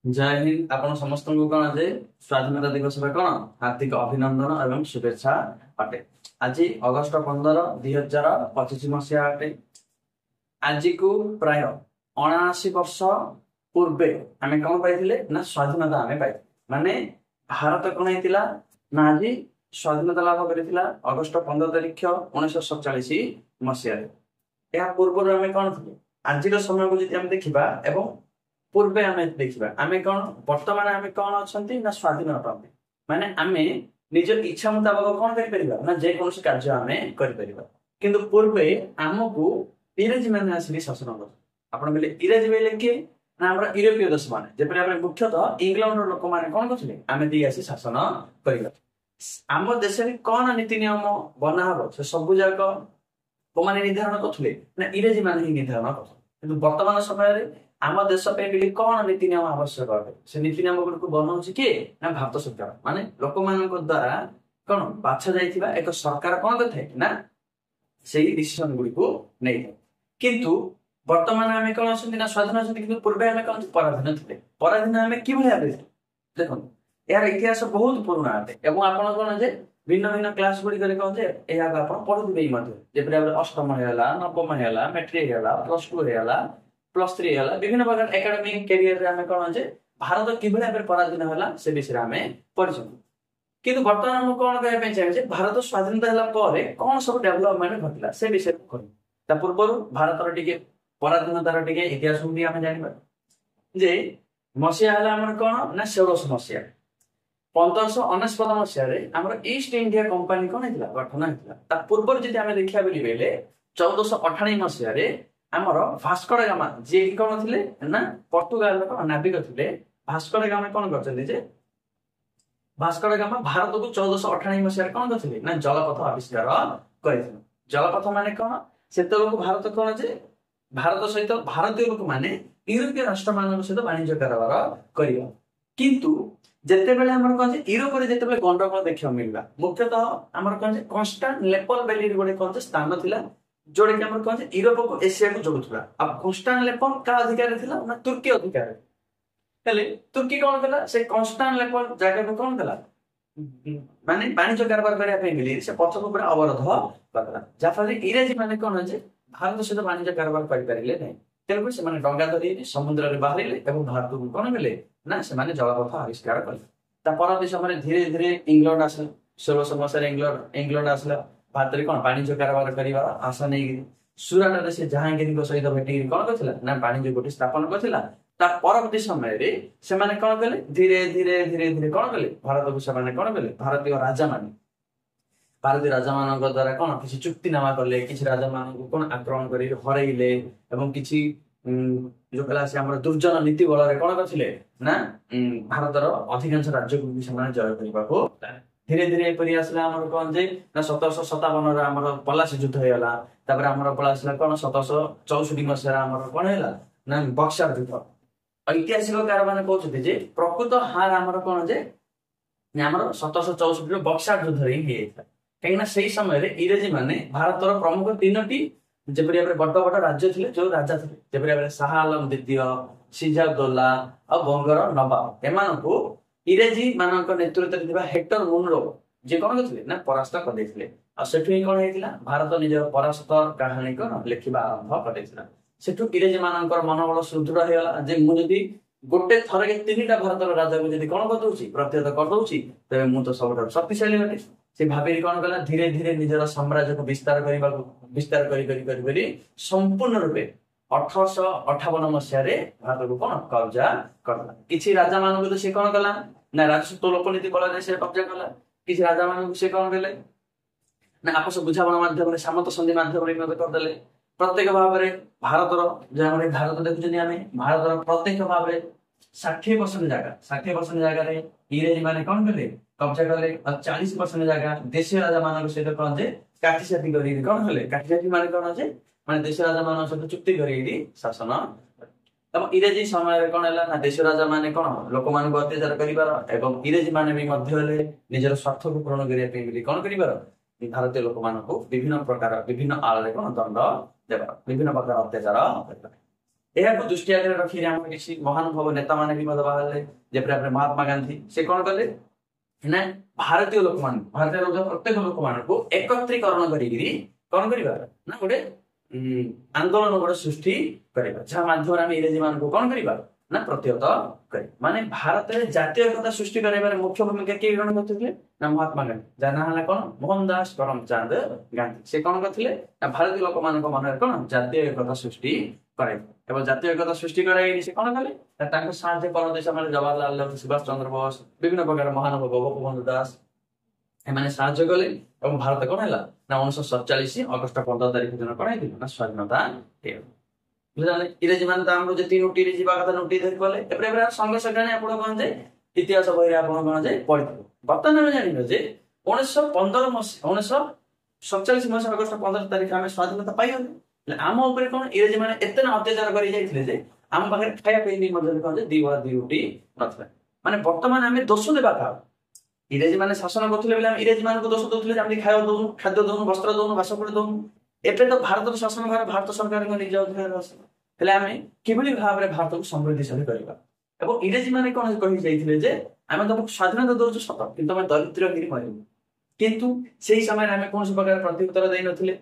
जय हिंद आपण समस्त को कौन जे स्वाधीनता दिवस कौन हार्दिक अभिनंदन एवं शुभेच्छा अटे। आज अगस्ट 15 2025 मसीहा अटे। आज को प्राय 79 वर्ष पूर्वे आम कौन पाई ना स्वाधीनता आम पाई माने भारत कौन होता ना आज स्वाधीनता लाभ कर अगस्ट 15 तारीख 1947 मसीह पूर्व आम कौन थे आज समय को जी देखा एवं पूर्वे आम देखा आम कौन बर्तमान आम कौन अच्छा ना स्वाधीन अटे माने आम निज इच्छा मुताबक कौन कर ना जेकोसी कार्य आम कर पूर्वे आमको इंग्रेजी मैंने आसिक शासन कर आप इंग्रेजी बोले किए ना आम यूरोपीय देश मैंने मुख्यतः इंग्लैंड लोक मैंने कौन करते आम दी आसी शासन कर आम देश में कौन नीति नियम बना हम से सब जाक मैंने निर्धारण करुले ना इंग्रेजी मैंने ही निर्धारण कर बर्तमान समय आम देश पे कौन नीति नियम आवश्यक अटे से नीति नियम गुड़ बनाऊँ किए ना भारत सरकार माने लोक मान द्वारा कौन बाछा जाइथिबा एक सरकार कौन करते ना से डिसीजन गुड़ी को नहीं था किंतु वर्तमान आम कौन अच्छा ना स्वाधीन अच्छा कि पूर्वे आम कौन पराधीन थे पराधीन आम कि देखो यार इतिहास बहुत पुराना अटे एवं आप कौन जे भिन्न भिन्न क्लास गुड़ी कौन जे आप पढ़ुवे जपरी अष्टम है नवम है मैट्रिक है प्लस टू है प्लस थ्री है विभिन्न प्रकार एकेडमिक कैरियर आम कौन जे भारत कि पराधीन है से विषय आम पढ़ी किंतु बर्तमान मुझे कौन कहना चाहिए भारत स्वाधीनता है कौन सब डेभलपमेंट घटला से विषय कह पूर्व भारत टी पराधीनतार टी इतिहास भी आम जाना जे मसीहा है कौन ना 1600 मसीहा 1599 मसीह आम ईस्ट इंडिया कंपानी कौन होता गठन होता पूर्व जी आम देखा बोले 1498 मसीह आमर भास्कर गामा जी कौन थे ना पर्तुगाल कौन नाविक थे भास्कर गामा कौन कर भास्कर गामा भारत को 1498 मसीह कौन करते ना जलपथ आविष्कार कर जलपथ माने कौन से भारत कौन जे भारत सहित भारतीय लोक मैंने यूरोपीय राष्ट्र मान सहित वाणिज्य कारोबार कर किंतु जिते बेले आमर कौन यूरोप में जिते गंडगोल देखा मिलला मुख्यतः आमर कौन कॉन्स्टांटिनोपल वैली गोटे कौन स्थान थिला जोड़े कि कौन यूरोप को एशिया को जोड़ुला अब कॉन्स्टांटिनोपल का अधिकार थिला ना तुर्की अधिकार हेले तुर्की कौन कला से कॉन्स्टांटिनोपल जगह को कौन कला माने वाणिज्य कारोबार करने पे मिली से पछ को पूरा अवरोध करला जाफर इंग्रेजी माने कौन जे भारत सहित वाणिज्य कारोबार कर पारिले नै तेलुगु से माने डंगा धरि समुद्र रे बाहरिले एवं भारत को कौन मिले ना से माने जलपथ आविष्कार कले ता परवर्ती समय धीरे धीरे इंग्लैंड आसला 1600 मसीह इंग्लैंड आसला भारत रे कौन वाणिज्य कारोबार करिवा आशा नै सुराट से जहांगीर को सहित भेटी कौन करथिला ना वाणिज्य गोटी स्थापन करथिला ता परवर्ती समय रे से माने कौन कले धीरे धीरे धीरे धीरे कौन कले भारत को से माने कौन कले भारतीय राजा माने भारतीय राजा मान द्वारा कौन किसी चुक्तिनामा कले किसी राजा मान को कौन आक्रमण कर हरइले एवं किसी जो कला से हमर दुर्जन नीति बल रे कौन करथिले ना भारतर अधिकांश राज्य को से माने जय करबा को धीरे धीरे एपरि आसला हमर कौन जे ना 1757 रे हमर पलासी युद्ध हैला तापर हमर पलासीला कौन 1764 मसीहा हमर कौन हैला ना बक्सर युद्ध ऐतिहासिक कार माने कहउछथि जे प्रकृत हार हमर कौन जे हमर 1764 रे बक्सर युद्ध रे ही हैता कहीं से समय इंग्रेजी माने भारतर प्रमुख 3टी जपरी बड़ बड़ राज्य थे जो राजा थे जपरी शाह आलम द्वितीय सिराजउद्दौला और बंगर नवाब एम इंग्रेजी मान नेतृत्व हेक्टर मुनरो जी कौन करते ना परास्त करदे कौन होता भारत निज परास्त कहानी को लिखा आरंभ कर इंग्रेजी मान मनोबल सुदृढ़ होगा मुझे गोटे थर के 3टा भारतर राजा को जब कौन करदे प्रतिहत करदे तेज मुझे सब शक्तिशाली अटे से भाभी कौन कला धीरे धीरे निजर साम्राज्य को विस्तार करी संपूर्ण रूपे 1858 मसीह भारत को कौन कब्जा करला किसी राजा मान को से कौन कला ना राजस्व लोकनीति बल से कब्जा कला किसी राजा मान से कौन कले ना आपस बुझाणा माध्यम सामंत संधि माध्यम करदे प्रत्येक भाव में भारतर जहाँ भारत देखुं आम भारत प्रत्येक भाव 60% जगह इंग्रेजी माने कौन कले कब्जा कले और 40% जगह देशी राजा मान सहित कौन जे काटिसाटी कर कौन कले काटिसाटी माने कौन जे माने देशी राजा मान सहित चुक्ति कर शासन तब इंग्रेजी समय कौन है ना देशी राजा माने कौन लोक मान को अत्याचार कर इंग्रेजी माने भी निजर स्वार्थ को पूरण करने कौन कर भारतीय लोक मान को विभिन्न प्रकार विभिन्न आड़ कौन दंड देवा विभिन्न प्रकार अत्याचार ଏହାକୁ ଦୃଷ୍ଟି ଆଗରେ ରଖି ଆମର କିଛି ମହାନୁଭବ ନେତା ମାନେ ବି ମଧ୍ୟ ବାହାରିଲେ, ଯେପରି ଭାବରେ ମହାତ୍ମା ଗାନ୍ଧୀ। ସେ କଣ କଲେ ନା ଭାରତୀୟ ଲୋକମାନଙ୍କୁ, ଭାରତରେ ରହୁଥିବା ପ୍ରତ୍ୟେକ ଲୋକମାନଙ୍କୁ ଏକତ୍ରୀକରଣ କରିକିରି କଣ କରିବା ନା ଗୋଟେ ଆନ୍ଦୋଳନ ଗୋଟେ ସୃଷ୍ଟି କରିବା, ଯାହା ମାଧ୍ୟମରେ ଆମେ ଇଂରେଜୀ ମାନଙ୍କୁ କଣ କରିବା ନା ପ୍ରତିହତ କରିବା। ମାନେ ଭାରତରେ ଜାତୀୟ ଏକତା ସୃଷ୍ଟି କରାଇବାରେ ମୁଖ୍ୟ ଭୂମିକା କିଏ ଗ୍ରହଣ କରିଥିଲେ ନା ମହାତ୍ମା ଗାନ୍ଧୀ, ଯାହା ନାଁ ହେଲା କଣ ମୋହନ ଦାସ କରମଚାନ୍ଦ ଗାନ୍ଧୀ। ସେ କଣ କରିଥିଲେ ନା ଭାରତୀୟ ଲୋକମାନଙ୍କ ମନରେ କଣ ଜାତୀୟ ଏକତା ସୃଷ୍ଟି କରାଇଥିଲେ, ଏବଂ ଜାତୀୟ ଏକତା ସୃଷ୍ଟି କରାଇ ସେ କଣ କଲେ ନା ତାଙ୍କୁ ସାହାଯ୍ୟ କରନ୍ତି ସେମାନେ ଜବାହରଲାଲ ନେହେରୁ, ସୁଭାଷ ଚନ୍ଦ୍ର ବୋଷ, ବିଭିନ୍ନ ପ୍ରକାର ମହାନୁଭବ, ଗୋପବନ୍ଧୁ ଦାସ, ଏମାନେ ସାହାଯ୍ୟ କଲେ। ଏବଂ ଭାରତ କଣ ହେଲା ନା 1947 ଅଗଷ୍ଟ 15 ତାରିଖ ଦିନ କଣ ହେଇଥିଲା ନା ସ୍ୱାଧୀନତା ହେଇଗଲା। ଇଂରେଜୀ ମାନେ ତ ଆମର ଯେତିକି ନୋଟିରେ ଯିବା କଥା ନୋଟି ଧରି କଲେ। ଏପରି ସଂଘର୍ଷ କାହାଣୀ ଆପଣ କଣ ଯେ ଇତିହାସ ବହିରେ ଆପଣ କଣ ଯେ ପଢିଥିବେ। ବର୍ତ୍ତମାନ ଆମେ ଜାଣିବା ଯେ 1947 ମସିହା ଅଗଷ୍ଟ 15 ତାରିଖ ଆମେ ସ୍ୱାଧୀନତା ପାଇଗଲୁ। ଆମ ଉପରେ କଣ ଇଂରେଜୀ ମାନେ ଏତେ ନା ଅତ୍ୟାଚାର କରି ଯାଇଥିଲେ ଯେ ଆମ ପାଖରେ ଖାଇବା ପାଇଁ ବି ମଧ୍ୟ କଣ ଯେ ଦି ରୁଟି ନଥିଲା। ମାନେ ବର୍ତ୍ତମାନ ଆମେ ଦୋଷ ଦେବା କାହାକୁ? ଇଂରେଜୀ ମାନେ ଶାସନ କରୁଥିଲେ ବୋଲି ଆମେ ଇଂରେଜୀ ମାନଙ୍କୁ ଦୋଷ ଦଉଥିଲେ ଯେ ଆମେ ଖାଇବା ଦଉନୁ, ଖାଦ୍ୟ ଦଉନୁ, ବସ୍ତ୍ର ଦଉନୁ, ବାସଗୃହ ଦଉନୁ। ଏବେ ତ ଭାରତର ଶାସନ ଭାର ଭାରତ ସରକାରଙ୍କ ନିଜ ଅଧିକାର ଅଛି। ହେଲେ ଆମେ କିଭଳି ଭାବରେ ଭାରତକୁ ସମୃଦ୍ଧିଶାଳୀ କରିବା? ଏବଂ ଇଂରେଜୀ ମାନେ କଣ କହି ଯାଇଥିଲେ ଯେ ଆମେ ତମକୁ ସ୍ୱାଧୀନତା ଦଉଛୁ ସତ, କିନ୍ତୁ ତମେ ଦରିଦ୍ର ହେଇକି ମରିବୁ। କିନ୍ତୁ ସେଇ ସମୟରେ ଆମେ କୌଣସି ପ୍ରକାର ପ୍ରତ୍ୟୁତ୍ତର ଦେଇନଥିଲେ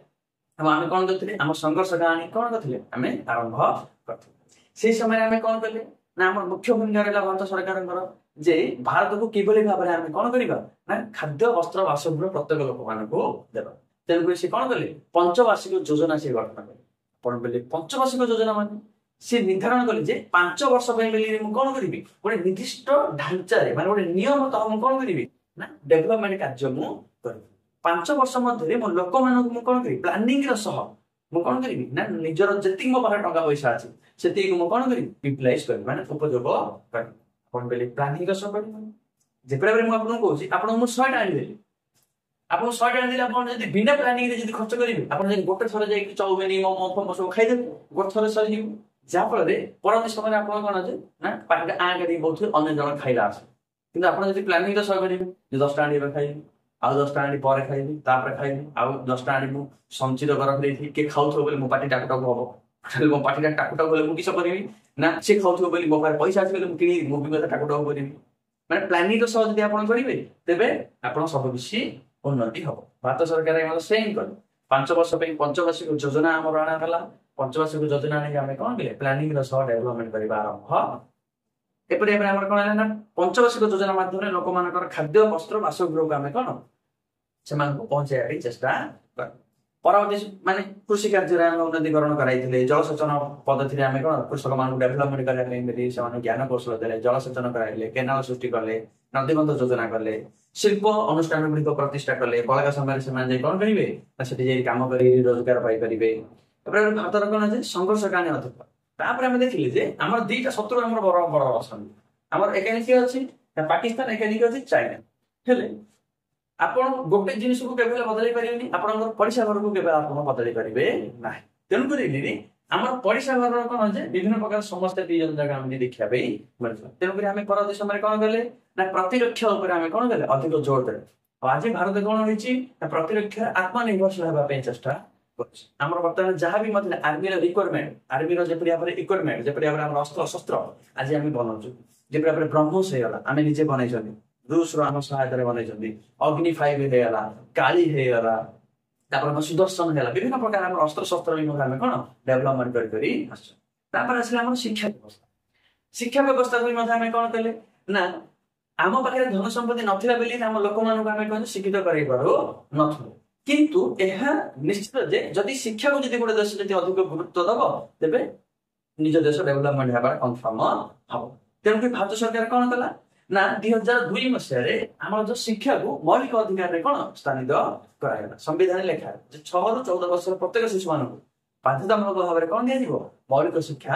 ଏବଂ ଆମେ କଣ କରିଥିଲେ ଆମ ସଂଘର୍ଷ କାହାଣୀ କଣ କରିଥିଲେ ଆମେ ଆରମ୍ଭ କରିଥିଲେ। ସେଇ ସମୟରେ ଆମେ କଣ କଲେ ନା ଆମର ମୁଖ୍ୟ ଭୂମିକା ରହିଲା ଭାରତ ସରକାରଙ୍କର ଯେ ଭାରତକୁ କିଭଳି ଭାବରେ ଆମେ କଣ କରିବା ନା ଖାଦ୍ୟ, ବସ୍ତ୍ର, ବାସଗୃହ ପ୍ରତ୍ୟେକ ଲୋକମାନଙ୍କୁ ଦେବା। ତେଣୁକରି ସେ କଣ କଲେ ପଞ୍ଚବାର୍ଷିକ ଯୋଜନା ସେ ଗଠନ କଲେ। ଆପଣ କହିଲେ ପଞ୍ଚବାର୍ଷିକ ଯୋଜନା ମାନେ ସେ ନିର୍ଦ୍ଧାରଣ କଲେ ଯେ 5 ବର୍ଷ ପାଇଁ ବୋଲି ମୁଁ କଣ କରିବି ଗୋଟେ ନିର୍ଦ୍ଦିଷ୍ଟ ଢାଞ୍ଚାରେ ମାନେ ଗୋଟେ ନିୟମ ତ ମୁଁ କଣ କରିବି ନା ଡେଭଲପମେଣ୍ଟ କାର୍ଯ୍ୟ ମୁଁ କରିବି। 5 ବର୍ଷ ମଧ୍ୟରେ ମୋ ଲୋକମାନଙ୍କୁ ମୁଁ କଣ କରିବି ପ୍ଲାନିଂ ର ସହ ମୁଁ କଣ କରିବି ନା ନିଜର ଯେତିକି ମୋ ପାଖରେ ଟଙ୍କା ପଇସା ଅଛି ସେତିକି ମୁଁ କଣ କରିବି ୟୁଟିଲାଇଜ କରିବି, ମାନେ ଉପଯୋଗ କରିବି। ଆପଣ କହିଲେ ପ୍ଲାନିଂ ର ସହ କରିବି। ଯେପରି ମୁଁ ଆପଣଙ୍କୁ କହୁଛି ଆପଣଙ୍କୁ ମୁଁ 100 ଟା ଆଣିଦେଲି, ଆପଣଙ୍କୁ 100 ଟା ଆଣିଦେଲି, ଆପଣ ଯଦି ବିନା ପ୍ଲାନିଂ ରେ ଯଦି ଖର୍ଚ୍ଚ କରିବେ ଆପଣ ଯଦି ଗୋଟେ ଥର ଯାଇକି ଚାଉମିନ ମୋମୋ ଫୋମୋ ସବୁ ଖାଇଦେବେ, ଗୋଟେ ଥର ସରିଯିବ। ଯାହା ଫଳରେ ପରବର୍ତ୍ତୀ ସମୟରେ ଆପଣ କଣ ଅଛି ନା ପାଟିଟା ଆଁ କରିକି ବହୁଥିବେ ଅନ୍ୟ ଜଣ ଖାଇଲା ଆସେ। କିନ୍ତୁ ଆପଣ ଯଦି ପ୍ଲାନିଂ ର ସହ କରିବେ ଯେ 10 ଟା ଆଣିବେ ଖାଇବି, ଆଉ 10 ଟା ଆଣି ପରେ ଖାଇବି, ତାପରେ ଖାଇବି, ଆଉ 10 ଟା ଆଣି ମୁଁ ସଞ୍ଚିତ କରି ରଖିଦେଇଥିବି। କିଏ ଖାଉଥିବ ବୋଲି ମୋ ପାଟି ଟାକୁଟାକୁ ହବ, ମୋ ପାଟିଟା ଟାକୁଟାକୁ ହେଲେ ମୁଁ କିସ କରିବି ନା ସେ ଖାଉଥିବ ବୋଲି ମୋ ପାଖରେ ପଇସା ଅଛି ବୋଲି ମୁଁ କିଣିବି, ମୁଁ ବି କଥା ଟାକୁଟାକୁ କରିବି। ମାନେ ପ୍ଲାନିଂ ର ସହ ଯଦି ଆପଣ କରିବେ ତେବେ ଆପଣ ସବୁ କିଛି ଉନ୍ନତି ହବ। ଭାରତ ସରକାର ଆମର ସେଇ କଲେ 5 ବର୍ଷ ପାଇଁ ପଞ୍ଚବାର୍ଷିକ ଯୋଜନା ଆମର ଅଣାଗଲା। ପଞ୍ଚବାର୍ଷିକ ଯୋଜନା ନେଇ ଆମେ କଣ କଲେ ପ୍ଲାନିଂ ର ସହ ଡେଭଲପମେଣ୍ଟ କରିବା ଆରମ୍ଭ। ଏପରି ଭାବରେ ଆମର କଣ ହେଲା ନା ପଞ୍ଚବାର୍ଷିକ ଯୋଜନା ମାଧ୍ୟମରେ ଲୋକମାନଙ୍କର ଖାଦ୍ୟ, ବସ୍ତ୍ର, ବାସଗୃହକୁ ଆମେ କଣ ସେମାନଙ୍କୁ ପହଞ୍ଚାଇବା ପାଇଁ ଚେଷ୍ଟା କର। ପରବର୍ତ୍ତୀ ମାନେ କୃଷି କାର୍ଯ୍ୟରେ ଆମେ ଉନ୍ନତିକରଣ କରାଇଥିଲେ। ଜଳସେଚନ ପଦ୍ଧତିରେ ଆମେ କଣ କୃଷକମାନଙ୍କୁ ଡେଭଲପମେଣ୍ଟ କରିବା ପାଇଁ ସେମାନେ ଜ୍ଞାନ କୌଶଳ ଦେଲେ, ଜଳସେଚନ କରାଇଲେ, କେନାଲ ସୃଷ୍ଟି କଲେ, ନଦୀବନ୍ଧ ଯୋଜନା କଲେ, ଶିଳ୍ପ ଅନୁଷ୍ଠାନ ଗୁଡିକ ପ୍ରତିଷ୍ଠା କଲେ। ବଳକା ସମୟରେ ସେମାନେ ଯାଇ କଣ କରିବେ ନା ସେଠି ଯାଇ କାମ କରି ରୋଜଗାର ପାଇପାରିବେ। ତାପରେ ଭାରତର କଣ ଯେ ସଂଘର୍ଷ କାହାଣୀ ଅଧିକ। ତାପରେ ଆମେ ଦେଖିଲେ ଯେ ଆମର ଦିଟା ଶତ୍ରୁ ଆମର ବଡ ବଡ ଅଛନ୍ତି। ଆମର ଏକାନିକି ଅଛି ପାକିସ୍ତାନ, ଏକାନିକି ଅଛି ଚାଇନା। ହେଲେ ଆପଣ ଗୋଟେ ଜିନିଷକୁ କେବେ ହେଲେ ବଦଳେଇ ପାରିବେନି, ଆପଣଙ୍କର ପଡିଶା ଘରକୁ କେବେ ଆପଣ ବଦଳେଇ ପାରିବେ ନାହିଁ। ତେଣୁକରି ଆମର ପଡିଶା ଘରର କଣ ଯେ ବିଭିନ୍ନ ପ୍ରକାର ସମସ୍ୟା ଦି ଜଣ ଜାଗା ଆମେ ଦେଖିବା ପାଇଁ ମିଳିଥିଲା। ତେଣୁକରି ଆମେ ପରବର୍ତ୍ତୀ ସମୟରେ କଣ କଲେ ନା ପ୍ରତିରକ୍ଷା ଉପରେ ଆମେ କଣ କଲେ ଅଧିକ ଜୋର ଦେଲେ। ଆଉ ଆଜି ଭାରତ କଣ ହେଇଛି ନା ପ୍ରତିରକ୍ଷା ଆତ୍ମନିର୍ଭରଶୀଳ ହେବା ପାଇଁ ଚେଷ୍ଟା କରୁଛି। ଆମର ବର୍ତ୍ତମାନ ଯାହା ବି ମଧ୍ୟ ଆର୍ମିର ରିକ୍ୱାରମେଣ୍ଟ, ଆର୍ମିର ଯେପରି ଭାବରେ ଇକ୍ୱିପମେଣ୍ଟ, ଯେପରି ଭାବରେ ଆମର ଅସ୍ତ୍ର ଶସ୍ତ୍ର ଆଜି ଆମେ ବନାଉଛୁ, ଯେପରି ଭାବରେ ବ୍ରହ୍ମୋସ ହେଇଗଲା ଆମେ ନିଜେ ବନେଇଛନ୍ତି, ରୁଷର ଆମ ସହାୟତାରେ ବନେଇଛନ୍ତି, ଅଗ୍ନି 5 ହେଇଗଲା, କାଳି ହେଇଗଲା, ତାପରେ ସୁଦର୍ଶନ ହେଇଗଲା, ବିଭିନ୍ନ ପ୍ରକାର ଆମର ଅସ୍ତ୍ର ଶସ୍ତ୍ର ବି ଆମେ କଣ ଡେଭଲପମେଣ୍ଟ କରି ଆସିଛୁ। ତାପରେ ଆସିଲେ ଆମର ଶିକ୍ଷା ବ୍ୟବସ୍ଥା। ଶିକ୍ଷା ବ୍ୟବସ୍ଥାକୁ ବି ମଧ୍ୟ ଆମେ କଣ କଲେ ନା ଆମ ପାଖରେ ଧନ ସମ୍ପତ୍ତି ନଥିଲା ବୋଲି ଆମ ଲୋକମାନଙ୍କୁ ଆମେ କଣ ଶିକ୍ଷିତ କରାଇ ପାରୁନଥିଲୁ। କିନ୍ତୁ ଏହା ନିଶ୍ଚିତ ଯେ ଯଦି ଶିକ୍ଷାକୁ ଯଦି ଗୋଟେ ଦେଶ ଯଦି ଅଧିକ ଗୁରୁତ୍ୱ ଦବ ତେବେ ନିଜ ଦେଶ ଡେଭଲପମେଣ୍ଟ ହେବାର କନଫର୍ମ ହବ। ତେଣୁକରି ଭାରତ ସରକାର କଣ କଲା ନା 2002 ମସିହାରେ ଆମର ଯୋଉ ଶିକ୍ଷାକୁ ମୌଳିକ ଅଧିକାରରେ କଣ ସ୍ଥାନିତ କରାଗଲା। ସମ୍ବିଧାନରେ ଲେଖା ଯେ 6 ରୁ 14 ବର୍ଷର ପ୍ରତ୍ୟେକ ଶିଶୁମାନଙ୍କୁ ବାଧ୍ୟତାମୂଳକ ଭାବରେ କଣ ଦିଆଯିବ ମୌଳିକ ଶିକ୍ଷା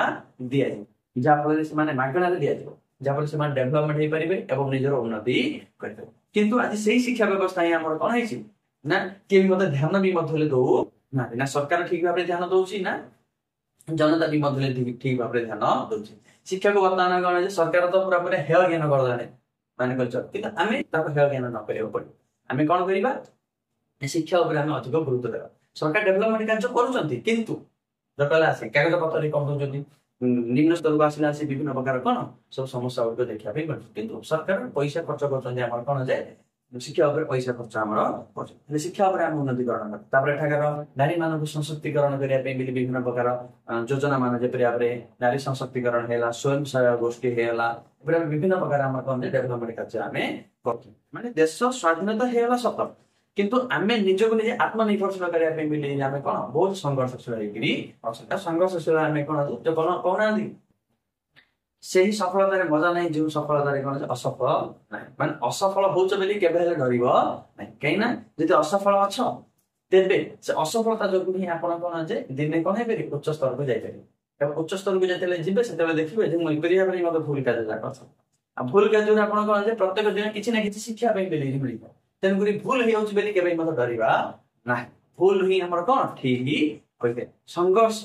ଦିଆଯିବ, ଯାହାଫଳରେ ସେମାନେ ମାଗଣାରେ ଦିଆଯିବ, ଯାହାଫଳରେ ସେମାନେ ଡେଭଲପମେଣ୍ଟ ହେଇପାରିବେ ଏବଂ ନିଜର ଉନ୍ନତି କରିପାରିବେ। କିନ୍ତୁ ଆଜି ସେଇ ଶିକ୍ଷା ବ୍ୟବସ୍ଥା ହିଁ ଆମର କଣ ହେଇଛି ନା କିଏ ବି ମଧ୍ୟ ଧ୍ୟାନ ବି ମଧ୍ୟ ଦଉନାହାନ୍ତି। ନା ସରକାର ଠିକ ଭାବରେ ଧ୍ୟାନ ଦଉଛି ନା ଜନତା ବି ମଧ୍ୟ ଠିକ ଭାବରେ ଧ୍ୟାନ ଦଉଛି। ଶିକ୍ଷାକୁ ବର୍ତ୍ତମାନ କଣ ଯେ ସରକାର ତ ପୁରା ହେୟ ଜ୍ଞାନ କରିଦେଲାଣି ମାନେ କରିଛନ୍ତି, କିନ୍ତୁ ଆମେ ତାକୁ ହେୟ ଜ୍ଞାନ ନ କରିବାକୁ ପଡିବ। ଆମେ କଣ କରିବା ଶିକ୍ଷା ଉପରେ ଆମେ ଅଧିକ ଗୁରୁତ୍ୱ ଦେବା। ସରକାର ଡେଭଲପମେଣ୍ଟ କାର୍ଯ୍ୟ କରୁଛନ୍ତି, କିନ୍ତୁ କାଗଜ ପତ୍ରରେ କଣ ଦଉଛନ୍ତି ନିମ୍ନ ସ୍ତରକୁ ଆସିଲା ଆସି ବିଭିନ୍ନ ପ୍ରକାର କଣ ସବୁ ସମସ୍ୟା ଗୁଡ଼ିକ ଦେଖିବା ପାଇଁ ମିଳୁଛି। କିନ୍ତୁ ସରକାର ପଇସା ଖର୍ଚ୍ଚ କରୁଛନ୍ତି ଆମର କଣ ଯେ ଶିକ୍ଷା ଉପରେ ପଇସା ଖର୍ଚ୍ଚ ଆମର କରୁଛନ୍ତି, ହେଲେ ଶିକ୍ଷା ଉପରେ ଆମେ ଉନ୍ନତିକରଣ କରୁ। ତାପରେ ଏଠାକାର ନାରୀ ମାନଙ୍କୁ ସଶକ୍ତିକରଣ କରିବା ପାଇଁ ବୋଲି ବିଭିନ୍ନ ପ୍ରକାର ଯୋଜନା ମାନ ଯେପରି ଭାବରେ ନାରୀ ସଶକ୍ତିକରଣ ହେଲା, ସ୍ୱୟଂ ସହାୟକ ଗୋଷ୍ଠୀ ହେଇଗଲା, ଏପରି ବିଭିନ୍ନ ପ୍ରକାର ଆମର କଣ ଯେ ଡେଭଲପମେଣ୍ଟ କାର୍ଯ୍ୟ ଆମେ କରୁଛୁ। ମାନେ ଦେଶ ସ୍ୱାଧୀନତା ହେଇଗଲା ସତ, କିନ୍ତୁ ଆମେ ନିଜକୁ ନିଜେ ଆତ୍ମନିର୍ଭରଶୀଳ କରିବା ପାଇଁ ବୋଲି ଆମେ କଣ ବହୁତ ସଂଘର୍ଷଶୀଳ ହେଇକିରି ସଂଘର୍ଷଶୀଳ ଆମେ କଣ କହୁନାହାନ୍ତି ସେହି ସଫଳତାରେ ମଜା ନାହିଁ ଯେଉଁ ସଫଳତାରେ କଣ ଅସଫଳ ନାହିଁ। ମାନେ ଅସଫଳ ହଉଛ ବୋଲି କେବେ ହେଲେ ଡରିବ ନାହିଁ, କାହିଁକି ନା ଯଦି ଅସଫଳ ଅଛ ତେବେ ସେ ଅସଫଳତା ଯୋଗୁଁ ହିଁ ଆପଣ କଣ ଯେ ଦିନେ କଣ ହେଇପାରିବେ ଉଚ୍ଚ ସ୍ତରକୁ ଯାଇପାରିବେ। ଏବଂ ଉଚ୍ଚ ସ୍ତରକୁ ଯେତେବେଳେ ଯିବେ ସେତେବେଳେ ଦେଖିବେ ଯେ ମୁଁ ଏପରି ଭାବରେ ମତେ ଭୁଲ କାର୍ଯ୍ୟ ଯାକ ଅଛି। ଆଉ ଭୁଲ କାର୍ଯ୍ୟରେ ଆପଣ କଣ ଯେ ପ୍ରତ୍ୟେକ ଦିନ କିଛି ନା କିଛି ଶିକ୍ଷା ପାଇଁ ମିଳିବ। ତେଣୁକରି ଭୁଲ ହେଇଯାଉଛି ବୋଲି କେବେ ମତେ ଡରିବା ନାହିଁ। ଭୁଲ ହିଁ ଆମର କଣ ଠିକ ହୋଇଥାଏ। ସଂଘର୍ଷ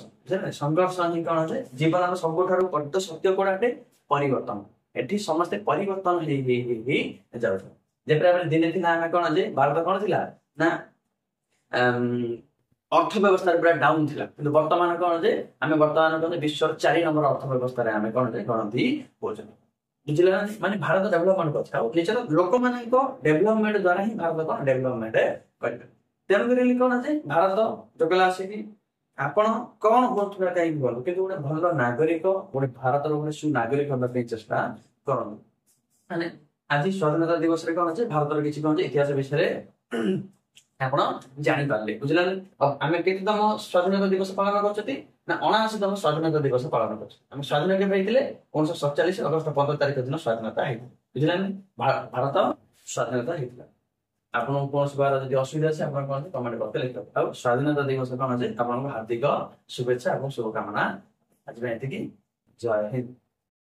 ସଂଘର୍ଷ ହିଁ କଣ ଯେ ଜୀବନର ସବୁଠାରୁ ବଡ ସତ୍ୟ କୋଉଟା ଅଟେ? ପରିବର୍ତ୍ତନ। ଏଠି ସମସ୍ତେ ପରିବର୍ତ୍ତନ ହେଇ ଯାଉଛନ୍ତି। ଯେପରି ଆମେ ଦିନେ ଥିଲା ଆମେ କଣ ଯେ ଭାରତ କଣ ଥିଲା ନା ଅର୍ଥ ବ୍ୟବସ୍ଥାରେ ପୁରା ଡାଉନ ଥିଲା, କିନ୍ତୁ ବର୍ତ୍ତମାନ କଣ ଯେ ଆମେ ବର୍ତ୍ତମାନ କଣ ବିଶ୍ୱର 4 ନମ୍ବର ଅର୍ଥ ବ୍ୟବସ୍ଥାରେ ଆମେ କଣ ଯେ ଗଣତି ହଉଛନ୍ତି। ବୁଝିଲେ ନା? ମାନେ ଭାରତ ଡେଭଲପମେଣ୍ଟ କରୁଛି, ଆଉ ନିଜର ଲୋକମାନଙ୍କ ଡେଭଲପମେଣ୍ଟ ଦ୍ୱାରା ହିଁ ଭାରତ କଣ ଡେଭଲପମେଣ୍ଟ କରିବେ। ତେଣୁକରି କଣ ଯେ ଭାରତ ଯୋଗଲା ଆସିକି ଆପଣ କଣ ହୁଅନ୍ତୁ ନା କାହିଁକି ଭଲ, କିନ୍ତୁ ଗୋଟେ ଭଲ ନାଗରିକ, ଗୋଟେ ଭାରତର ଗୋଟେ ସୁନାଗରିକ ହେବା ପାଇଁ ଚେଷ୍ଟା କରନ୍ତୁ। ମାନେ ଆଜି ସ୍ୱାଧୀନତା ଦିବସରେ କଣ ଅଛି ଭାରତର କିଛି କଣ ଯେ ଇତିହାସ ବିଷୟରେ ଆପଣ ଜାଣିପାରିଲେ। ବୁଝିଲେ? ଆମେ କେତେତମ ସ୍ୱାଧୀନତା ଦିବସ ପାଳନ କରୁଛନ୍ତି ନା 79ତମ ସ୍ୱାଧୀନତା ଦିବସ ପାଳନ କରୁଛୁ। ଆମେ ସ୍ୱାଧୀନ କେବେ ହେଇଥିଲେ? 1947 ଅଗଷ୍ଟ 15 ତାରିଖ ଦିନ ସ୍ୱାଧୀନତା ହେଇଥିଲା। ବୁଝିଲେ? ଭାରତ ସ୍ୱାଧୀନତା ହେଇଥିଲା। ଆପଣଙ୍କୁ କୌଣସି ପ୍ରକାର ଯଦି ଅସୁବିଧା ଅଛି ଆପଣ କଣ କମେଣ୍ଟ ବକ୍ସରେ ଲେଖିବେ। ଆଉ ସ୍ୱାଧୀନତା ଦିବସ କଣ ଅଛି ଆପଣଙ୍କୁ ହାର୍ଦ୍ଦିକ ଶୁଭେଚ୍ଛା ଏବଂ ଶୁଭକାମନା। ଆଜି ପାଇଁ ଏତିକି। ଜୟ ହିନ୍ଦ।